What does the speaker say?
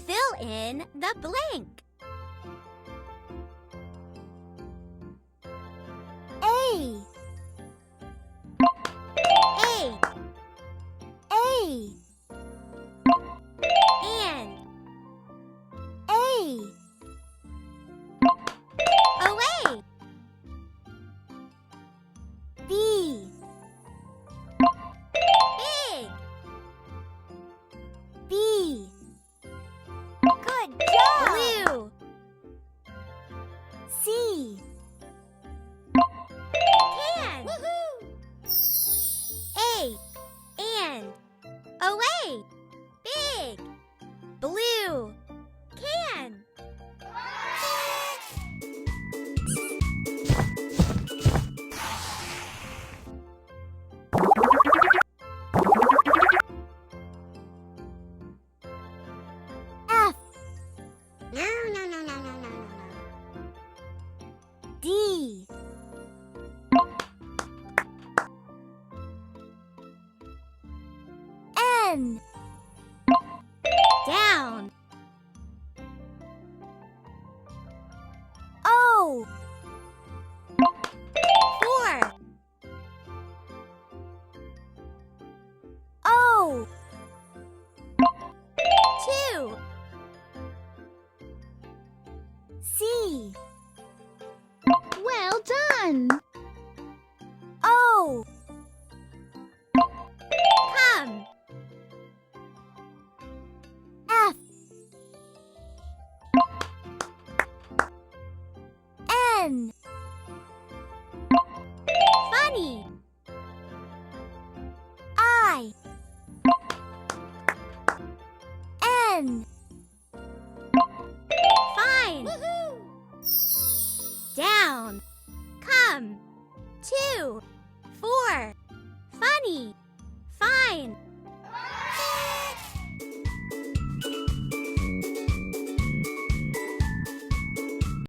Fill in the blank. A. A. A. And. A. Away. B. Big. B. Good job. Blue. C. Can. Woohoo. A. And. Away. Big. Blue. Can. F. No. D. N. Down. O. 4. O. 2. C. Well done! O. Come. F. N. Funny. I. N. Fine. Woohoo. Down. Come. 2. 4. Funny. Fine.